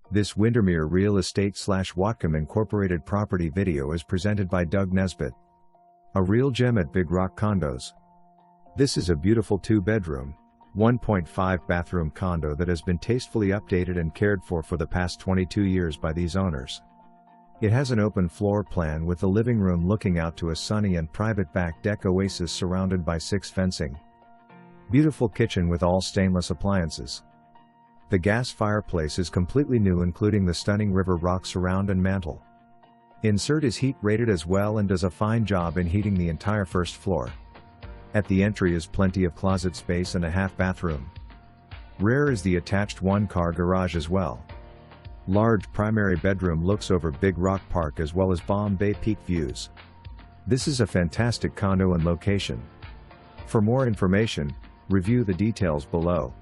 This Windermere Real Estate / Whatcom Incorporated property video is presented by Doug Nesbitt. A real gem at Big Rock Condos. This is a beautiful 2-bedroom, 1.5 bathroom condo that has been tastefully updated and cared for the past 22 years by these owners. It has an open floor plan with the living room looking out to a sunny and private back deck oasis surrounded by 6 fencing. Beautiful kitchen with all stainless appliances. The gas fireplace is completely new, including the stunning river rock surround and mantel. Insert is heat rated as well and does a fine job in heating the entire first floor. At the entry is plenty of closet space and a half bathroom. Rare is the attached 1-car garage as well. Large primary bedroom looks over Big Rock Park as well as Bombay Peak views. This is a fantastic condo and location. For more information, review the details below.